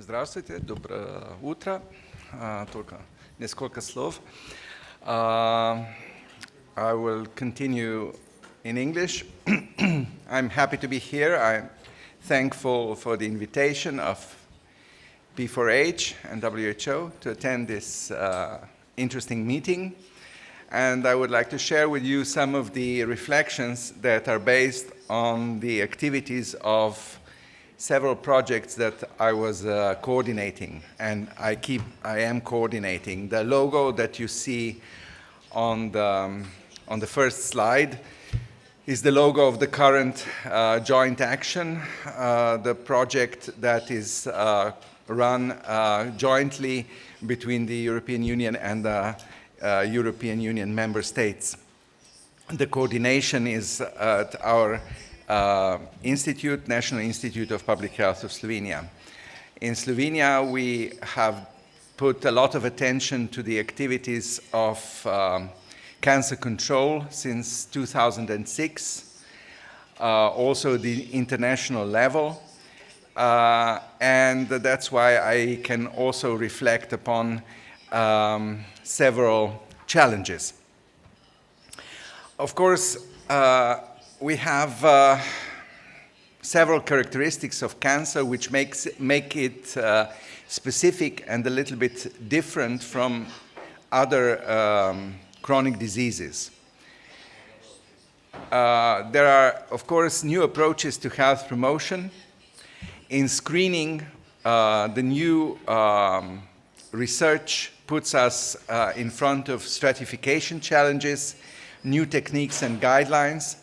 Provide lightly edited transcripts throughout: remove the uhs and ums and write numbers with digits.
Здравствуйте, доброе утро. Только несколько слов. I will continue in English. I'm happy to be here. I'm thankful for the invitation of P4H and WHO to attend this interesting meeting. And I would like to share with you some of the reflections that are based on the activities of several projects that I was coordinating, and I am coordinating. The logo that you see on the first slide is the logo of the current joint action, the project that is run jointly between the European Union and the European Union member states. The coordination is at our Institute, National Institute of Public Health of Slovenia. In Slovenia, we have put a lot of attention to the activities of cancer control since 2006, also the international level, and that's why I can also reflect upon several challenges. Of course, we have several characteristics of cancer which make it specific and a little bit different from other chronic diseases. There are, of course, new approaches to health promotion. In screening, the new research puts us in front of stratification challenges, new techniques and guidelines.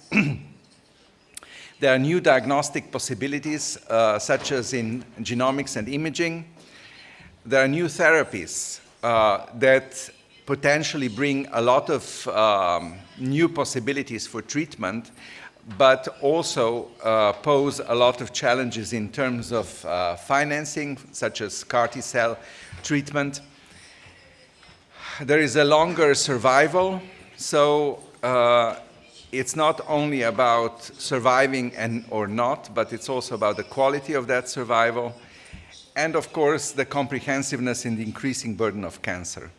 There are new diagnostic possibilities, such as in genomics and imaging. There are new therapies that potentially bring a lot of new possibilities for treatment, but also pose a lot of challenges in terms of financing, such as CAR T-cell treatment. There is a longer survival, so it's not only about surviving or not, but it's also about the quality of that survival, and of course the comprehensiveness in the increasing burden of cancer.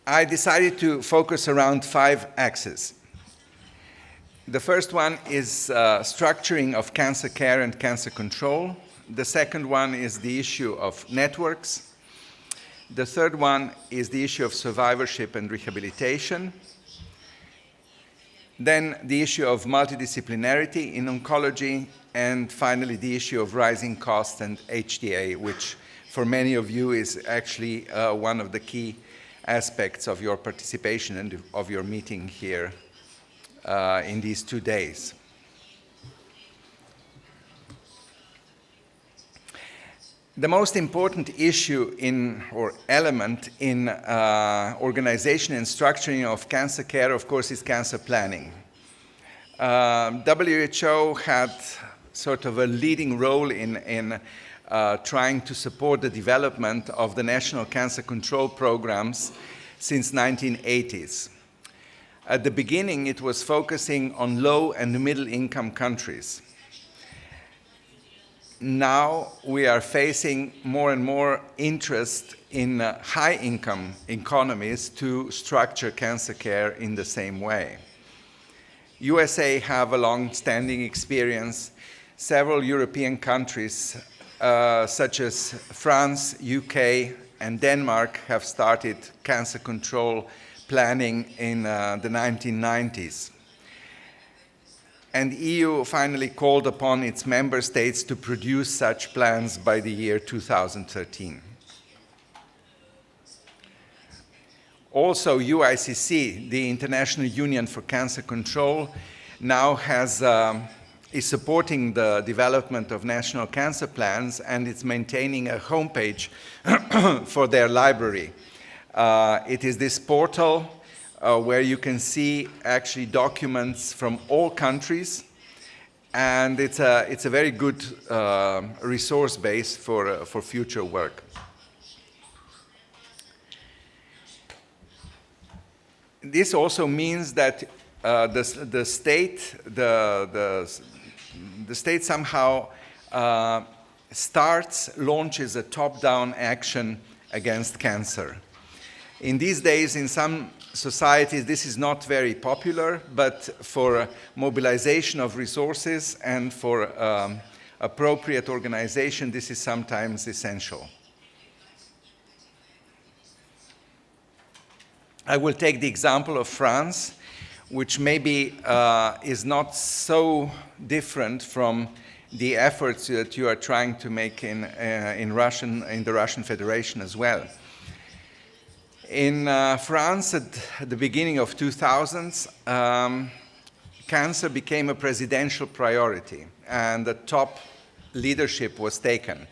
I decided to focus around 5 axes. The first one is structuring of cancer care and cancer control. The second one is the issue of networks. The third one is the issue of survivorship and rehabilitation. Then the issue of multidisciplinarity in oncology, and finally the issue of rising costs and HTA, which for many of you is actually one of the key aspects of your participation and of your meeting here in these 2 days. The most important issue or element in organization and structuring of cancer care, of course, is cancer planning. WHO had sort of a leading role in trying to support the development of the national cancer control programs since 1980s. At the beginning, it was focusing on low and middle income countries. Now we are facing more and more interest in high-income economies to structure cancer care in the same way. USA have a long-standing experience. Several European countries, such as France, UK, and Denmark, have started cancer control planning in the 1990s. And the EU finally called upon its member states to produce such plans by the year 2013. Also, UICC, the International Union for Cancer Control, now is supporting the development of national cancer plans, and it's maintaining a homepage for their library. It is this portal where you can see actually documents from all countries, and it's a very good resource base for future work. This also means that the state somehow launches a top-down action against cancer. In these days, in some societies, this is not very popular, but for mobilization of resources and for appropriate organization, this is sometimes essential. I will take the example of France, which maybe is not so different from the efforts that you are trying to make in the Russian Federation as well. In France, at the beginning of 2000s, cancer became a presidential priority, and the top leadership was taken.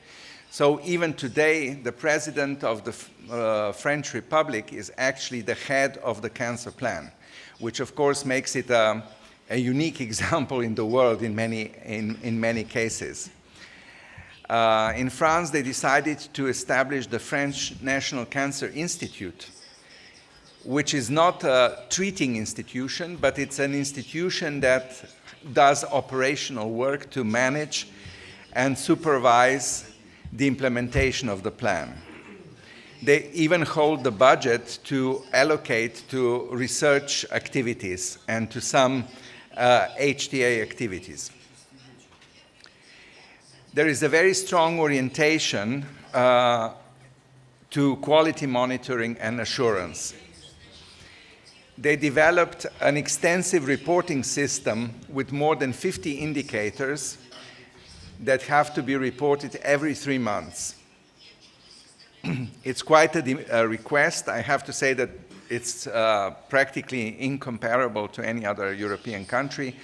So even today, the president of the French Republic is actually the head of the cancer plan, which of course makes it a unique example in the world in many cases. In France, they decided to establish the French National Cancer Institute, which is not a treating institution, but it's an institution that does operational work to manage and supervise the implementation of the plan. They even hold the budget to allocate to research activities and to some HTA activities. There is a very strong orientation to quality monitoring and assurance. They developed an extensive reporting system with more than 50 indicators that have to be reported every 3 months. It's quite a request. I have to say that it's practically incomparable to any other European country,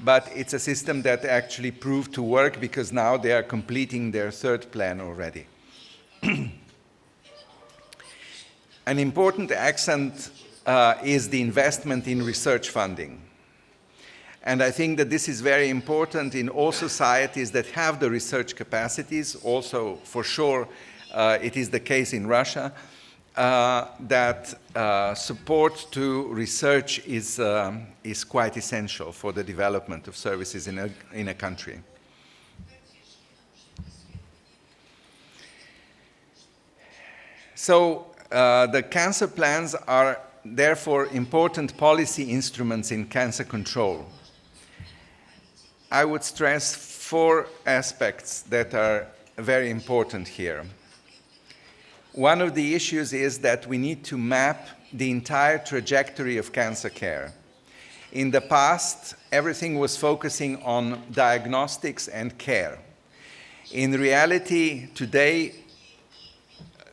but it's a system that actually proved to work because now they are completing their third plan already. An important accent is the investment in research funding. And I think that this is very important in all societies that have the research capacities. Also, for sure, it is the case in Russia, that support to research is quite essential for the development of services in a country. So the cancer plans are therefore important policy instruments in cancer control. I would stress 4 aspects that are very important here. One of the issues is that we need to map the entire trajectory of cancer care. In the past, everything was focusing on diagnostics and care. In reality, today,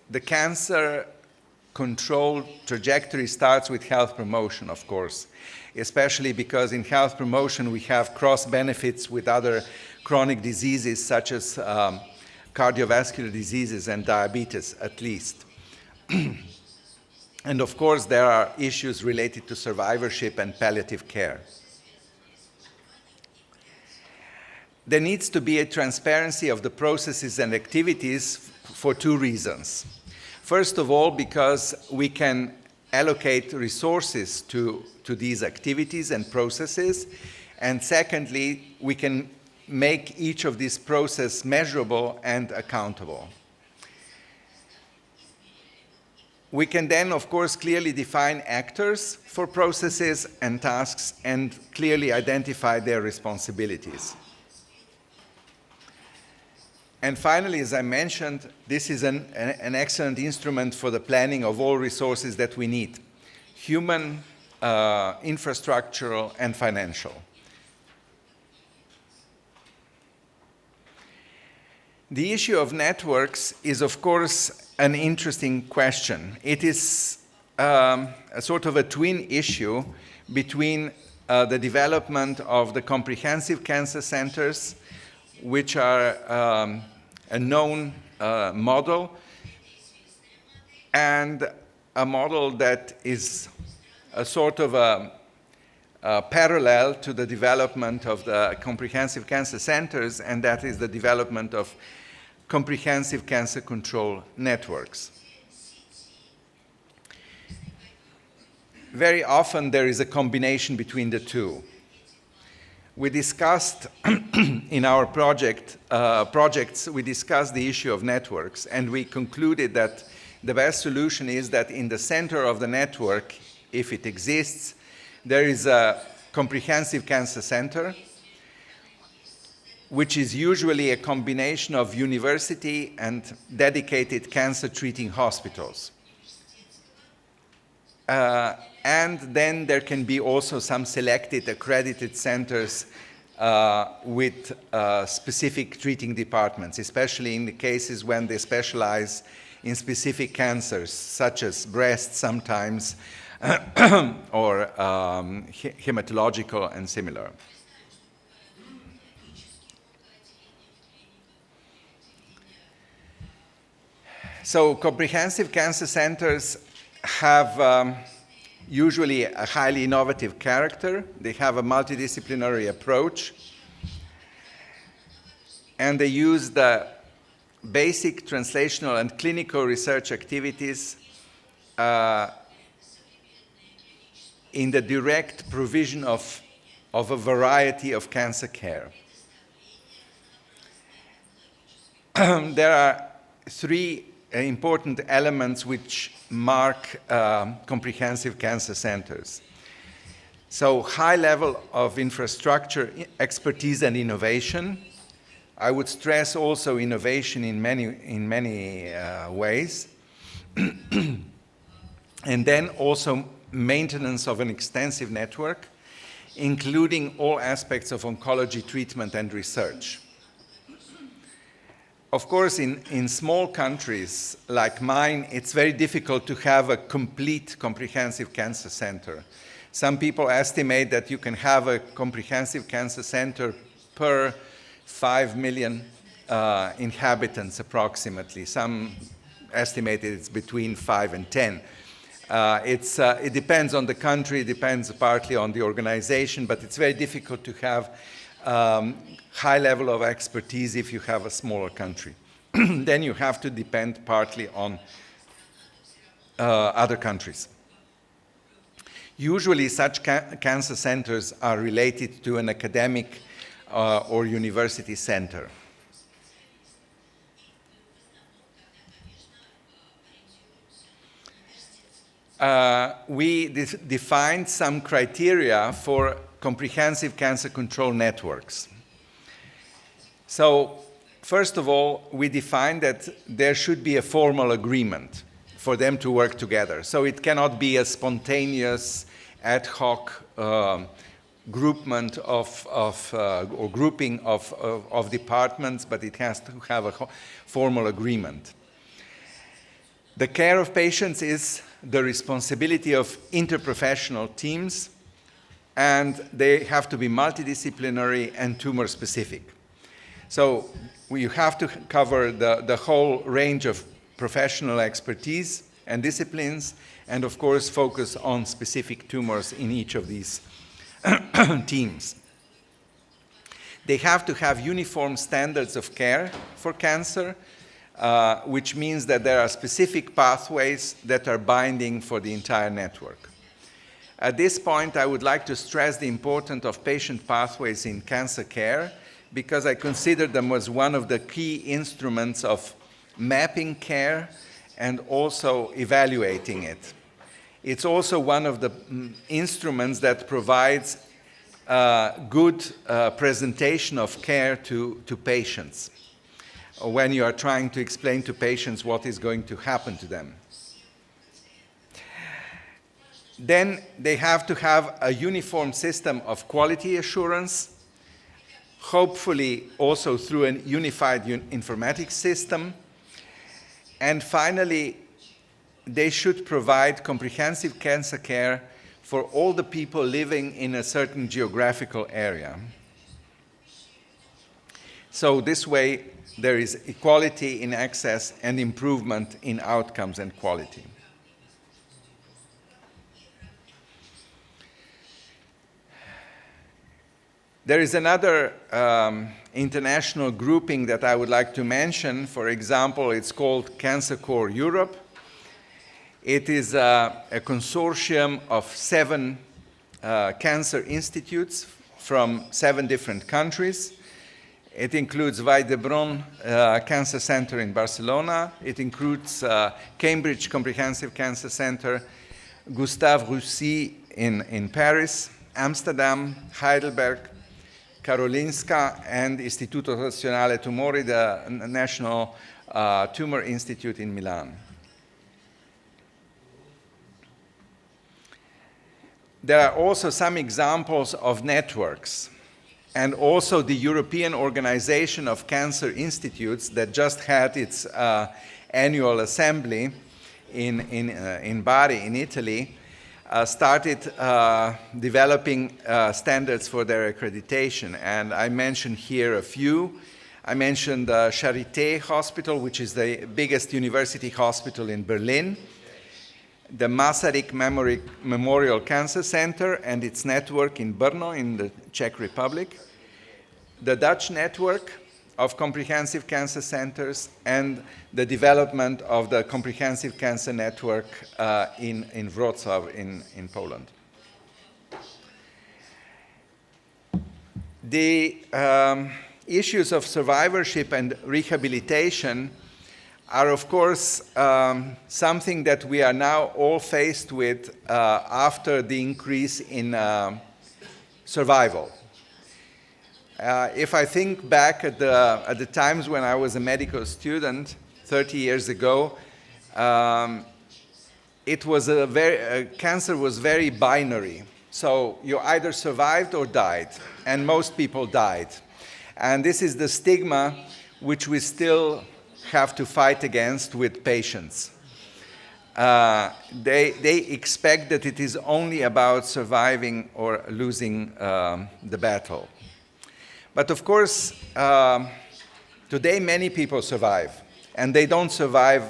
the cancer control trajectory starts with health promotion, of course, especially because in health promotion we have cross benefits with other chronic diseases such as cardiovascular diseases and diabetes, at least. And of course, there are issues related to survivorship and palliative care. There needs to be a transparency of the processes and activities for 2 reasons. First of all, because we can allocate resources to these activities and processes. And secondly, we can make each of these processes measurable and accountable. We can then, of course, clearly define actors for processes and tasks and clearly identify their responsibilities. And finally, as I mentioned, this is an excellent instrument for the planning of all resources that we need: human, infrastructural, and financial. The issue of networks is, of course, an interesting question. It is a sort of a twin issue between the development of the comprehensive cancer centers, which are a known model, and a model that is a sort of a parallel to the development of the comprehensive cancer centers, and that is the development of comprehensive cancer control networks. Very often there is a combination between the two. we discussed in our projects, we discussed the issue of networks, and we concluded that the best solution is that in the center of the network, if it exists, there is a comprehensive cancer center, which is usually a combination of university and dedicated cancer treating hospitals. And then there can be also some selected accredited centers with specific treating departments, especially in the cases when they specialize in specific cancers, such as breast sometimes, or hematological and similar. So comprehensive cancer centers have usually a highly innovative character. They have a multidisciplinary approach, and they use the basic translational and clinical research activities in the direct provision of a variety of cancer care. There are three important elements which mark comprehensive cancer centers. So high level of infrastructure, expertise and innovation. I would stress also innovation in many ways. And then also maintenance of an extensive network, including all aspects of oncology treatment and research. Of course, in small countries like mine, it's very difficult to have a complete comprehensive cancer center. Some people estimate that you can have a comprehensive cancer center per 5 million inhabitants approximately. Some estimate it's between 5 and 10. It depends on the country, it depends partly on the organization, but it's very difficult to have high level of expertise if you have a smaller country. Then you have to depend partly on other countries. Usually such cancer centers are related to an academic or university center. We defined some criteria for comprehensive cancer control networks. So, first of all, we defined that there should be a formal agreement for them to work together. So it cannot be a spontaneous, ad hoc groupment or grouping of departments, but it has to have a formal agreement. The care of patients is the responsibility of interprofessional teams, and they have to be multidisciplinary and tumor specific. So you have to cover the whole range of professional expertise and disciplines, and of course focus on specific tumors in each of these teams. They have to have uniform standards of care for cancer, which means that there are specific pathways that are binding for the entire network. At this point, I would like to stress the importance of patient pathways in cancer care, because I consider them as one of the key instruments of mapping care and also evaluating it. It's also one of the instruments that provides good presentation of care to patients when you are trying to explain to patients what is going to happen to them. Then they have to have a uniform system of quality assurance, hopefully also through a unified informatics system. And finally, they should provide comprehensive cancer care for all the people living in a certain geographical area. So this way, there is equality in access and improvement in outcomes and quality. There is another international grouping that I would like to mention. For example, it's called Cancer Core Europe. It is a consortium of 7 cancer institutes from 7 different countries. It includes Vall d'Hebron Cancer Center in Barcelona. It includes Cambridge Comprehensive Cancer Center, Gustave Roussy in Paris, Amsterdam, Heidelberg, Karolinska, and Istituto Nazionale Tumori, the National Tumor Institute in Milan. There are also some examples of networks, and also the European Organization of Cancer Institutes that just had its annual assembly in Bari, in Italy, started developing standards for their accreditation. And I mentioned here a few. I mentioned Charité Hospital, which is the biggest university hospital in Berlin, the Masaryk Memorial Cancer Center and its network in Brno in the Czech Republic, the Dutch network of comprehensive cancer centers, and the development of the comprehensive cancer network in Wrocław in Poland. The issues of survivorship and rehabilitation are, of course, something that we are now all faced with after the increase in survival. If I think back at the times when I was a medical student 30 years ago, cancer was very binary. So you either survived or died, and most people died. And this is the stigma which we still have to fight against with patients. They expect that it is only about surviving or losing the battle. But of course, today many people survive, and they don't survive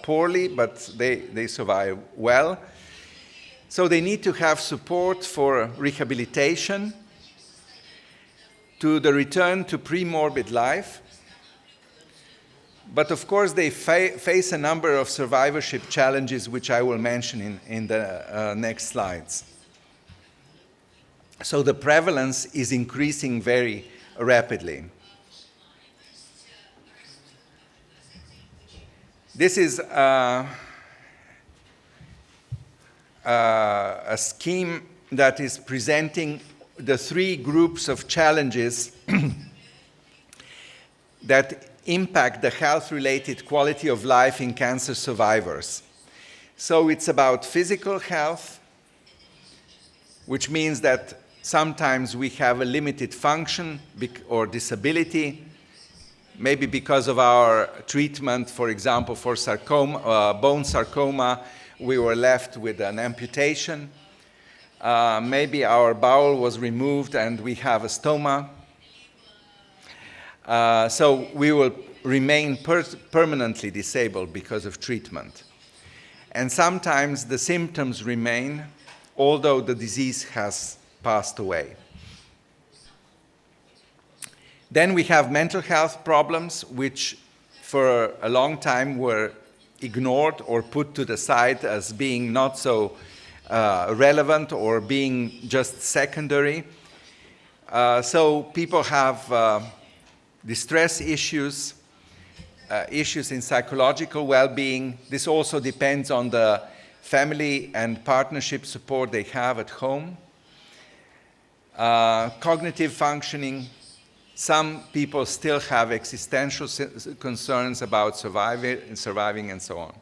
poorly, but they survive well. So they need to have support for rehabilitation, to the return to pre-morbid life. But of course, they face a number of survivorship challenges, which I will mention in the next slides. So the prevalence is increasing very rapidly. This is a scheme that is presenting the 3 groups of challenges that impact the health-related quality of life in cancer survivors. So it's about physical health, which means that sometimes we have a limited function or disability, maybe because of our treatment, for example, for sarcoma, bone sarcoma, we were left with an amputation. Maybe our bowel was removed and we have a stoma. So we will remain permanently disabled because of treatment. And sometimes the symptoms remain, although the disease has passed away. Then we have mental health problems, which for a long time were ignored or put to the side as being not so relevant or being just secondary. So people have distress issues, issues in psychological well-being. This also depends on the family and partnership support they have at home. Cognitive functioning. Some people still have existential concerns about surviving and so on.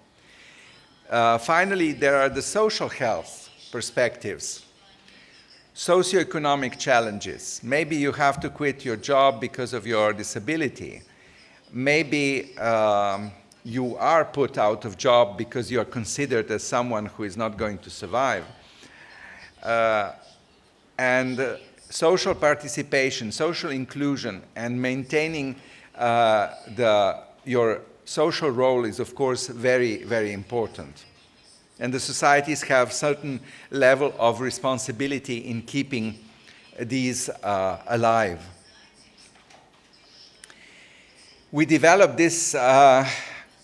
Finally, there are the social health perspectives. Socioeconomic challenges. Maybe you have to quit your job because of your disability. Maybe you are put out of job because you are considered as someone who is not going to survive. And social participation, social inclusion, and maintaining your social role is, of course, very, very important. And the societies have certain level of responsibility in keeping these alive. We developed this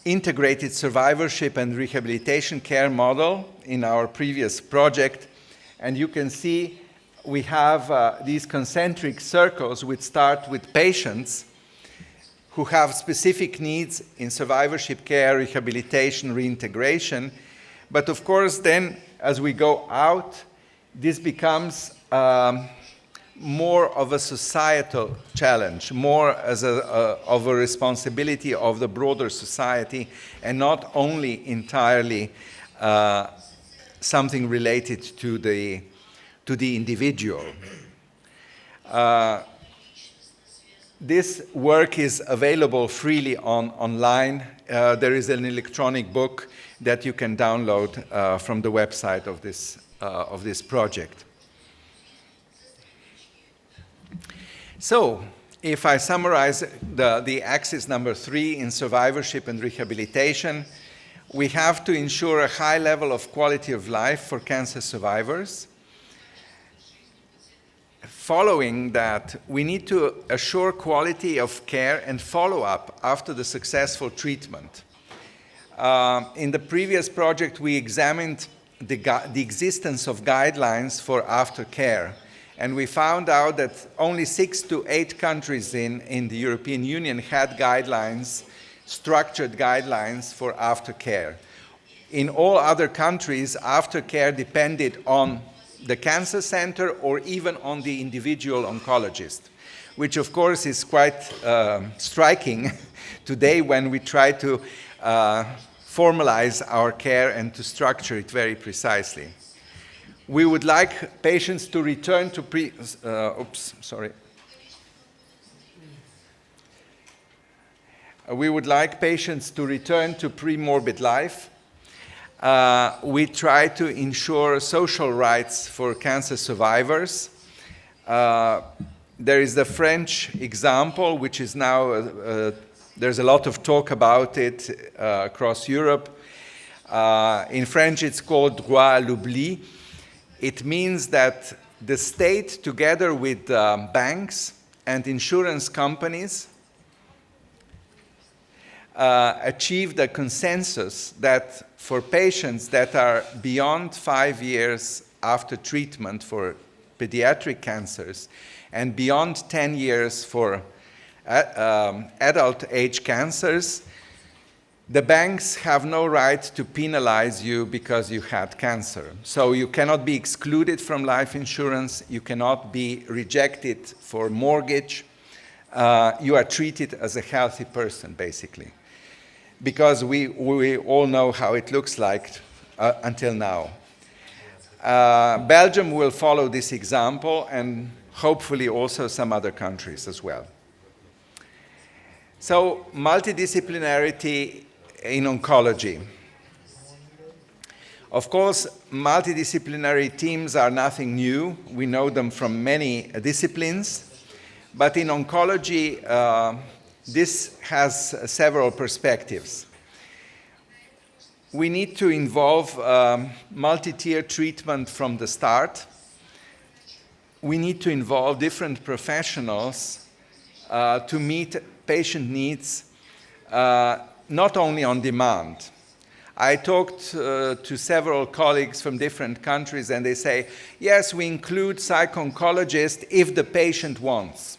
integrated survivorship and rehabilitation care model in our previous project, and you can see we have these concentric circles which start with patients who have specific needs in survivorship care, rehabilitation, reintegration. But of course, then, as we go out, this becomes more of a societal challenge, more as of a responsibility of the broader society, and not only entirely something related to the individual. This work is available freely online. There is an electronic book that you can download from the website of this project. So, if I summarize the axis number 3 in survivorship and rehabilitation, we have to ensure a high level of quality of life for cancer survivors. Following that, we need to assure quality of care and follow-up after the successful treatment. In the previous project, we examined the existence of guidelines for aftercare. And we found out that only 6 to 8 countries in the European Union had guidelines, structured guidelines for aftercare. In all other countries, aftercare depended on the cancer center or even on the individual oncologist, which of course is quite striking today when we try to formalize our care and to structure it very precisely. We would like patients to return to We would like patients to return to pre-morbid life. We try to ensure social rights for cancer survivors. There is the French example, which is now, there's a lot of talk about it across Europe. In French, it's called droit à l'oubli. It means that the state, together with banks and insurance companies, achieved a consensus that for patients that are beyond 5 years after treatment for pediatric cancers and beyond 10 years for adult age cancers, the banks have no right to penalize you because you had cancer. So you cannot be excluded from life insurance, you cannot be rejected for mortgage, you are treated as a healthy person, basically. Because we all know how it looks like until now. Belgium will follow this example, and hopefully also some other countries as well. So, multidisciplinarity in oncology. Of course, multidisciplinary teams are nothing new. We know them from many disciplines. But in oncology, this has several perspectives. We need to involve multi-tier treatment from the start. We need to involve different professionals to meet patient needs, not only on demand. I talked to several colleagues from different countries, and they say, yes, we include psycho-oncologists if the patient wants.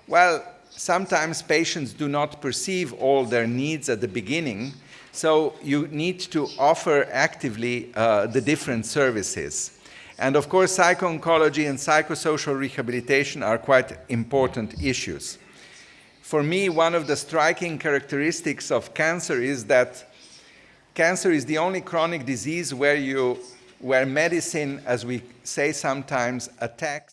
Well, sometimes patients do not perceive all their needs at the beginning, so you need to offer actively the different services. And of course, psycho-oncology and psychosocial rehabilitation are quite important issues. For me, one of the striking characteristics of cancer is that cancer is the only chronic disease where medicine, as we say sometimes, attacks